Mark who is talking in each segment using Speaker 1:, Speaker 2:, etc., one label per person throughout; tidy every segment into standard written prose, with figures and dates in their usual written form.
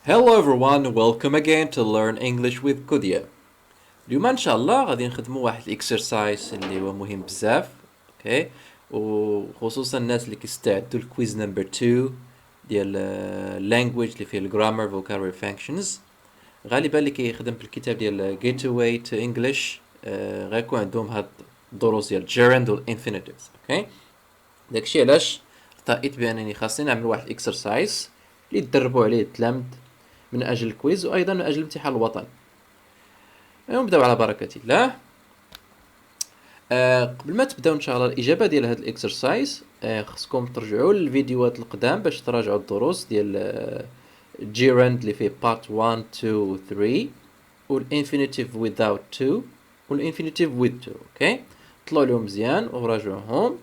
Speaker 1: Hello everyone, welcome again to learn English with كوديا. اليوم ان شاء الله غادي نخدموا واحد الاكسرسايز اللي هو مهم بزاف. اوكي، وخصوصا الناس اللي كيستعدوا الكويز نمبر 2 ديال اللانجويج اللي فيه الجرامر فوكابولري فانكشنز. غالبا اللي كيخدم بالكتاب ديال Gateway to English غيكون عندهم هاد الدروس ديال Gerund and Infinitives. اوكي، داكشي علاش اختاريت بانني خاصني نعمل واحد الاكسرسايز اللي تدربوا عليه التلامذ من اجل الكويز وايضا من اجل الامتحان الوطني. نبداو على بركه الله. قبل ما تبداو ان شاء الله الاجابه ديال هذا الاكسرسايز خصكم ترجعوا للفيديوهات القدام باش تراجعوا الدروس ديال جيراند اللي فيه بارت 1 2 و 3 والانفينيتيف without to والانفينيتيف with to. اوكي، طلعوا لهم مزيان وراجعوهم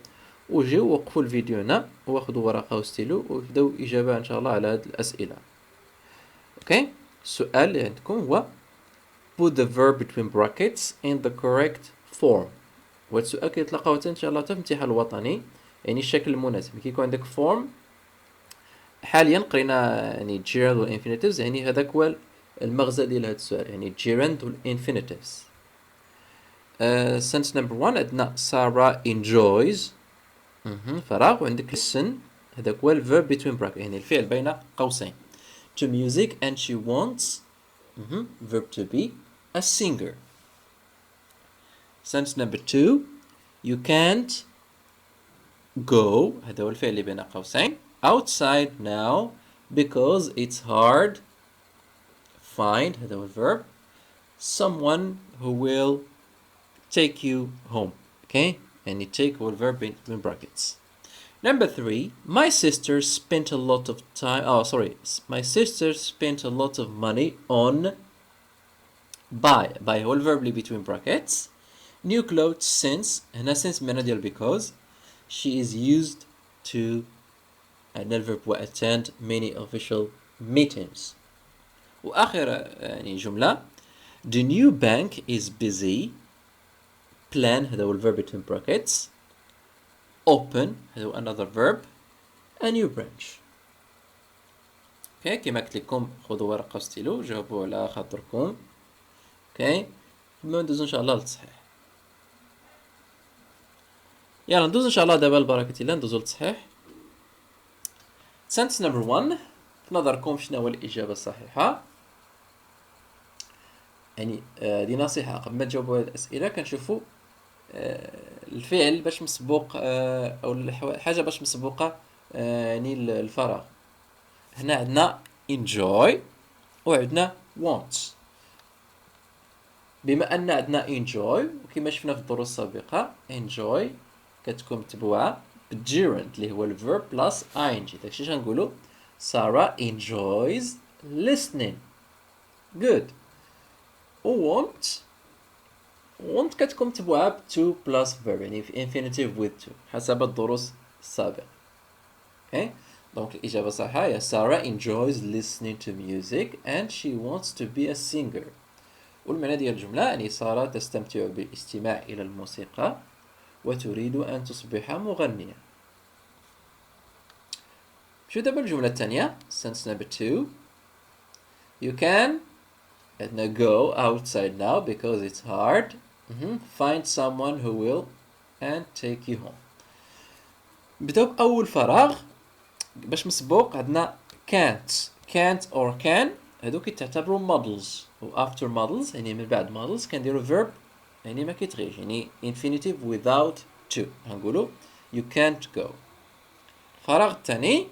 Speaker 1: وجيو وقفوا الفيديو هنا واخذوا ورقه وستيلو وبداو اجابه ان شاء الله على هذه الاسئله. اوكي، السؤال اللي عندكم هو put the verb between brackets in the correct form. وهذا السؤال كيتلقاو حتى ان شاء الله حتى في الامتحان الوطني، يعني الشكل المناسب كيكون عندك form. حاليا قرينا يعني gerund والinfinitives، يعني هذاك هو المغزى ديال هذا السؤال، يعني gerund والinfinitives. sentence number 1 عندنا سارة enjoys فراغ، وعندك listen هذاك هو الverb between brackets يعني الفعل بين قوسين to music and she wants verb to be a singer. Sentence number 2 you can't go هذا هو الفعل اللي بين قوسين outside now because it's hard. Find هذا هو الverb someone who will take you home. Okay, and you take هو الverb between brackets. Number 3 my sister spent a lot of time my sister spent a lot of money on buy هو الverb اللي between brackets new clothes since هنا since معنى ديال because she is used to عندنا الverb و attend many official meetings. وآخر يعني جملة the new bank is busy plan هذا هو الverb between brackets open هذا هو another verb a new branch. اوكي، كما قلت لكم خذوا ورقة وستيلو جاوبوا على خاطركم. اوكي، ما ندوزو ان شاء الله للتصحيح. يلا ندوز ان شاء الله دابا البركة الله ندوزو للتصحيح. sentence number 1 في نظركم شنو هو الإجابة الصحيحة؟ يعني دي نصيحة قبل ما تجاوبوا هذه الأسئلة كنشوفوا الفعل باش مسبوق أو الحاجة باش مسبوقة يعني الفراغ. هنا عندنا enjoy وعندنا wants. بما أن عندنا enjoy وكما شفنا في الدروس السابقة enjoy كتكون متبوعة بالgerund اللي هو الverb plus ing. داكشي غنقولوا Sarah enjoys listening. good. want كتكون متبوعة ب to plus verb يعني في infinitive with to حسب الدروس السابقة. okay. دونك الإجابة الصحيحة هي Sarah enjoys listening to music and she wants to be a singer. والمعنى ديال الجملة يعني سارة تستمتع بالاستماع إلى الموسيقى وتريد أن تصبح مغنية. شو دابا الجملة الثانية sentence number 2 you can go outside now because it's hard. find someone who will and take you home. نبداو بأول فراغ باش مسبوق عندنا can't or can هادو كيتعتبروا models و after models يعني من بعد models كنديروا verb يعني ما كيتغيرش يعني infinitive without to غنقولوا you can't go. الفراغ الثاني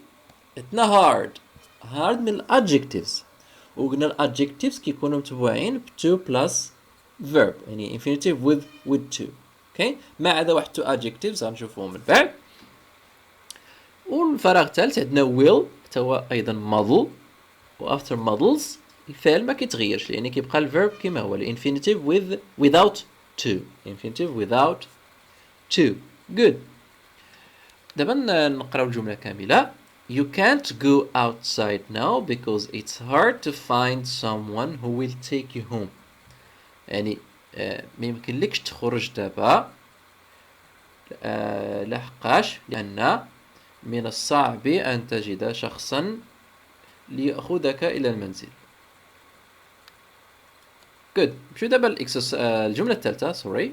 Speaker 1: عندنا hard من الادجكتيفز وقلنا الادجكتيفز كيكونوا متبوعين ب to plus verb يعني infinitive with to. اوكي، ما عدا واحد to adjectives غنشوفوهم من بعد. والفراغ الثالث عندنا will حتى هو ايضا model و after models الفعل ما كيتغيرش يعني كيبقى الفيرب كما هو الانفينيتيف without to infinitive without to. good. دابا نقراو الجملة كاملة. You can't go outside now because it's hard to find someone who will take you home. يعني ما يمكنلكش تخرج دابا لحقاش لأن من الصعب أن تجد شخصا ليأخذك إلى المنزل. good. شو دابا الجملة الثالثة sorry.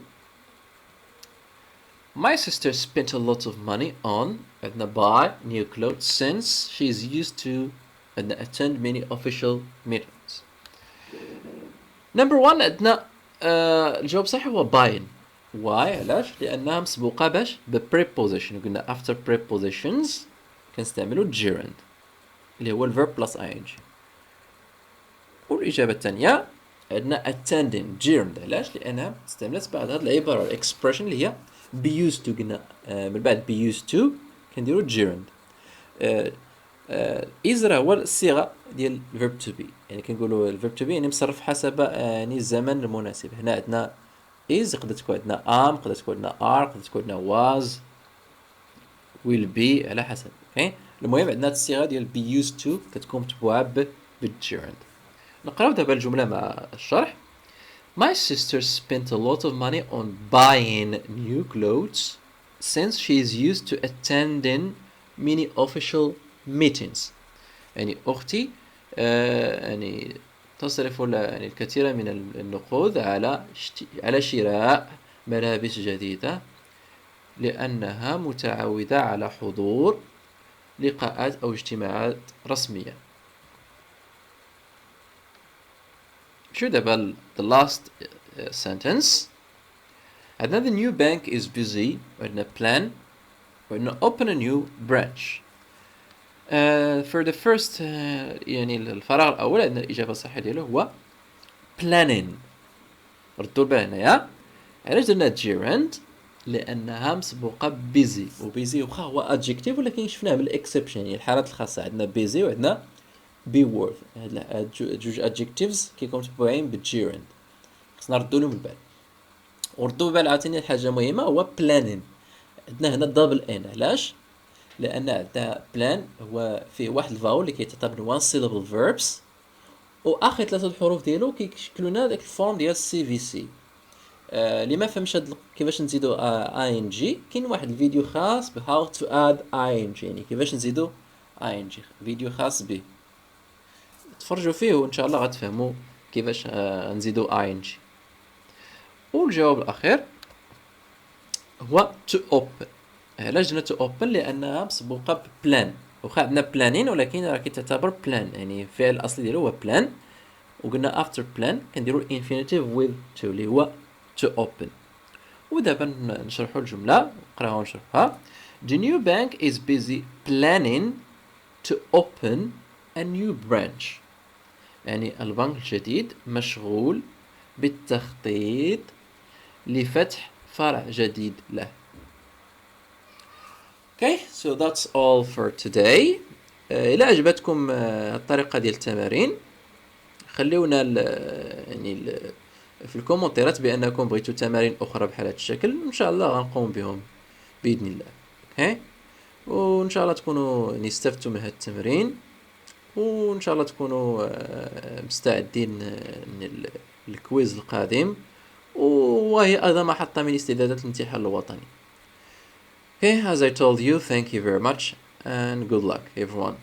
Speaker 1: My sister spent a lot of money on buy new clothes since she is used to attend many official meetings. number 1 عندنا الجواب صحيح هو buying. why؟ علاش؟ لأنها مسبوقة باش ب preposition. قلنا after prepositions كنستعملو gerund اللي هو الverb plus ing. والإجابة الثانية عندنا attending gerund. علاش؟ لأنها استعملت بعد هذه العبارة الإكسبريشن اللي هي be used to. قلنا من بعد be used to كنديرو gerund. is راه هو الصيغة ديال verb to be. يعني كنقولوا verb to be يعني مصرف حسب يعني الزمن المناسب. هنا عندنا is يقدر تكون عندنا am، يقدر تكون عندنا are، يقدر تكون عندنا was، will be على حسب. اوكي المهم عندنا الصيغة ديال be used to كتكون متبوعة بالgerund. نقراو دابا الجملة مع الشرح. My sister spent a lot of money on buying new clothes since she is used to attending many official meetings. يعني أختي يعني تصرف يعني الكثير من النقود على شراء ملابس جديدة لأنها متعودة على حضور لقاءات أو اجتماعات رسمية. شو دابا the last sentence. عندنا the new bank is busy وعندنا plan وعندنا open a new branch. for the first يعني الفراغ الأول عندنا الإجابة الصحيحة ديالو هو planning. ردوا البال هنايا علاش درنا gerund؟ لأنها مسبوقة busy. و busy واخا هو adjective ولكن شفناه بالexception يعني الحالات الخاصة. عندنا busy وعندنا be worth. هاد جوج adjectives كيكونوا متبوعين بالgerund. خصنا نردوا لهم البال. وردوا بالبال عاوتاني حاجة مهمة هو planning. عندنا هنا double n. علاش؟ لأن عندنا plan هو فيه واحد الفاول اللي كيتعتبر one syllable verbs وآخر 3 الحروف ديالو كيشكلوا لنا داك الفورم ديال CVC. اللي ما فهمش كيفاش نزيدو ing كاين واحد الفيديو خاص ب how to add ing يعني كيفاش نزيدو ing فيديو خاص به تفرجوا فيه وان شاء الله غتفهموا كيفاش نزيدو ing. والجواب الاخير هو to open. علاش درنا to open؟ لانها مسبوقه ببلان. واخا عندنا planning ولكن راه كتعتبر plan يعني الفعل الاصلي ديالو هو plan وقلنا after plan كنديروا infinitive with to اللي هو to open. ودابا نشرحوا الجمله نقراوها ونشرحها. The new bank is busy planning to open a new branch. يعني البنك الجديد مشغول بالتخطيط لفتح فرع جديد له. Okay, so that's all for today. إلا عجبتكم الطريقة ديال التمارين خليونا في الكومنتيرات بأنكم بغيتوا تمارين أخرى بحال هذا الشكل. إن شاء الله غنقوم بهم بإذن الله. Okay? وإن شاء الله تكونوا يعني استفدتوا من هذا التمرين وإن شاء الله تكونوا مستعدين للكويز القادم وهي أيضا محطة من استعدادات الامتحان الوطني. Okay, as I told you, thank you very much and good luck everyone.